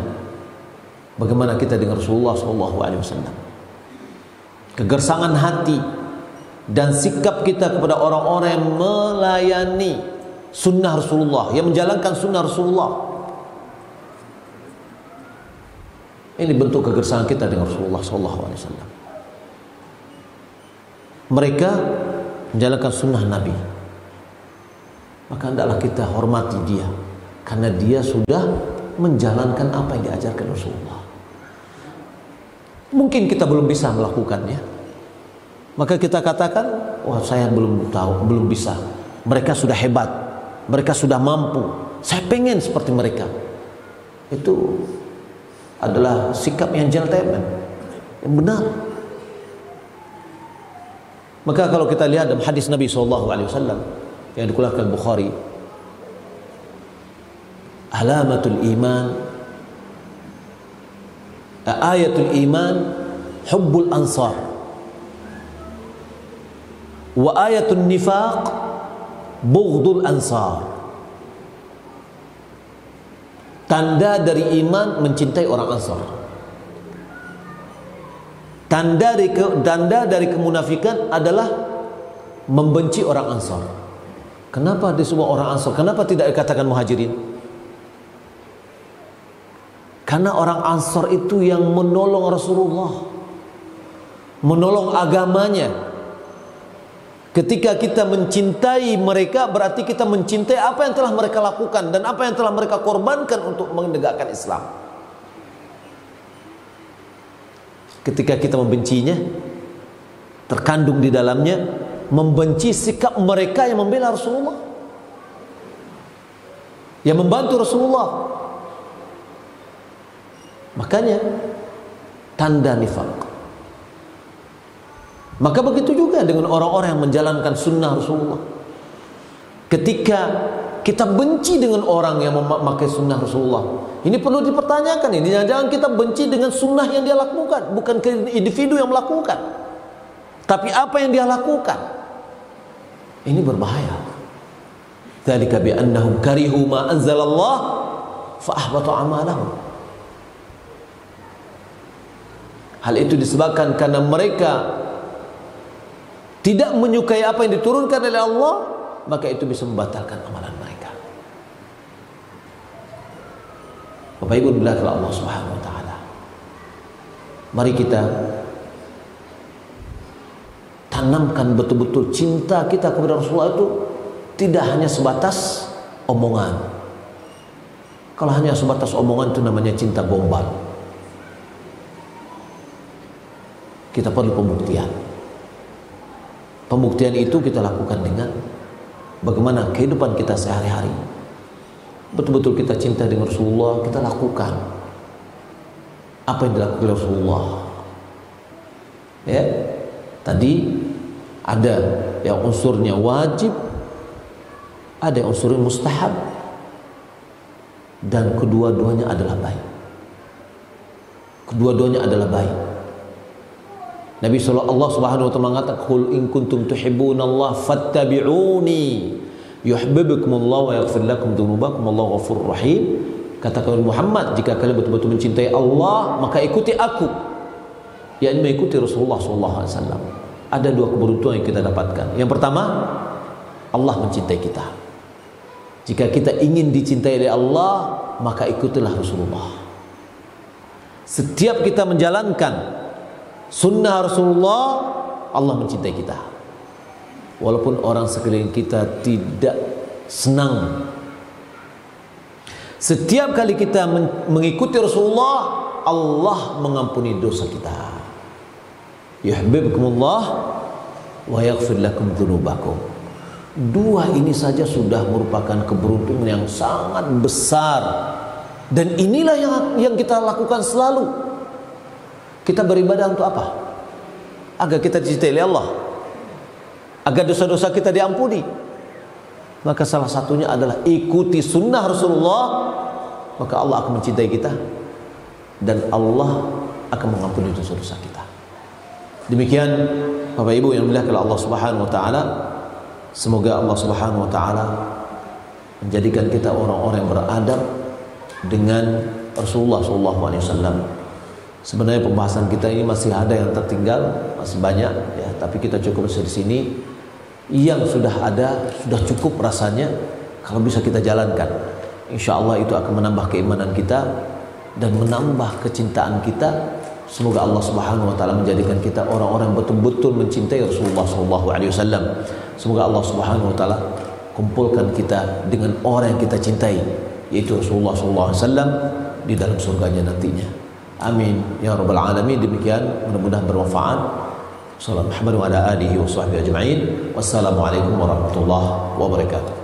bagaimana kita dengan Rasulullah SAW. Kegersangan hati dan sikap kita kepada orang-orang yang melayani sunnah Rasulullah, yang menjalankan sunnah Rasulullah. Ini bentuk kegersangan kita dengan Rasulullah SAW. Mereka menjalankan sunnah Nabi, maka hendaklah kita hormati dia, karena dia sudah menjalankan apa yang diajarkan Rasulullah. Mungkin kita belum bisa melakukannya, maka kita katakan, wah saya belum tahu, belum bisa. Mereka sudah hebat, mereka sudah mampu, saya pengen seperti mereka. Itu adalah sikap yang gentleman, yang benar. Maka kalau kita lihat dalam hadis Nabi SAW yang dikeluarkan Bukhari, alamatul iman, ayatul iman hubbul ansar, wa ayatul nifaq bughdul ansar. Tanda dari iman mencintai orang Ansar. Tanda dari kemunafikan adalah membenci orang Ansar. Kenapa disebut orang Ansar? Kenapa tidak dikatakan Muhajirin? Karena orang Ansar itu yang menolong Rasulullah, menolong agamanya. Ketika kita mencintai mereka, berarti kita mencintai apa yang telah mereka lakukan dan apa yang telah mereka korbankan untuk menegakkan Islam. Ketika kita membencinya, terkandung di dalamnya membenci sikap mereka yang membela Rasulullah, yang membantu Rasulullah. Makanya tanda nifaq. Maka begitu juga dengan orang-orang yang menjalankan sunnah Rasulullah. Ketika kita benci dengan orang yang memakai sunnah Rasulullah, ini perlu dipertanyakan. Ini jangan kita benci dengan sunnah yang dia lakukan, bukan ke individu yang melakukan, tapi apa yang dia lakukan. Ini berbahaya. Dzalika bi annahum karihu ma anzalallah fa ahbata amalahum. Hal itu disebabkan karena mereka tidak menyukai apa yang diturunkan oleh Allah, maka itu bisa membatalkan amalan mereka. Bapak Ibu dimuliakan Allah Subhanahu wa taala. Mari kita tanamkan betul-betul cinta kita kepada Rasulullah itu tidak hanya sebatas omongan. Kalau hanya sebatas omongan itu namanya cinta gombal. Kita perlu pembuktian. Pembuktian itu kita lakukan dengan bagaimana kehidupan kita sehari-hari. Betul-betul kita cinta dengan Rasulullah, kita lakukan apa yang dilakukan oleh Rasulullah. Ya, tadi ada yang unsurnya wajib, ada yang unsurnya mustahab, dan kedua-duanya adalah baik. Kedua-duanya adalah baik. Nabi Allah Subhanahu wa taala mengatakan, "Qul in kuntum tuhibbunallaha fattabi'uni yuhibbukumullah wa yaghfir lakum dzunubakum wallahu ghafurur rahim." Katakan Muhammad, jika kalian betul-betul mencintai Allah, maka ikuti aku. Yakni mengikuti Rasulullah sallallahu alaihi wasallam. Ada dua keberuntungan yang kita dapatkan. Yang pertama, Allah mencintai kita. Jika kita ingin dicintai oleh Allah, maka ikutilah Rasulullah. Setiap kita menjalankan sunnah Rasulullah, Allah mencintai kita. Walaupun orang sekeliling kita tidak senang. Setiap kali kita mengikuti Rasulullah, Allah mengampuni dosa kita. Yuhibbukumullah wa yaghfir lakum dzunubakum. Dua ini saja sudah merupakan keberuntungan yang sangat besar. Dan inilah yang kita lakukan selalu. Kita beribadah untuk apa? Agar kita dicintai oleh Allah, agar dosa-dosa kita diampuni. Maka salah satunya adalah ikuti sunnah Rasulullah, maka Allah akan mencintai kita dan Allah akan mengampuni dosa-dosa kita. Demikian Bapak Ibu yang dimuliakan Allah Subhanahu wa taala, semoga Allah Subhanahu wa taala menjadikan kita orang-orang yang beradab dengan Rasulullah sallallahu alaihi wasallam. Sebenarnya pembahasan kita ini masih ada yang tertinggal, masih banyak ya, tapi kita cukup di sini. Yang sudah ada sudah cukup rasanya kalau bisa kita jalankan. Insya Allah itu akan menambah keimanan kita dan menambah kecintaan kita. Semoga Allah Subhanahu wa taala menjadikan kita orang-orang betul-betul mencintai Rasulullah sallallahu alaihi wasallam. Semoga Allah Subhanahu wa taala kumpulkan kita dengan orang yang kita cintai, yaitu Rasulullah sallallahu alaihi wasallam di dalam surganya nantinya. Amin ya rabbal alamin. Demikian, mudah-mudahan bermanfaat. Sallallahu alaihi wa ala alihi wa sahbihi ajma'in. Wassalamualaikum warahmatullahi wabarakatuh.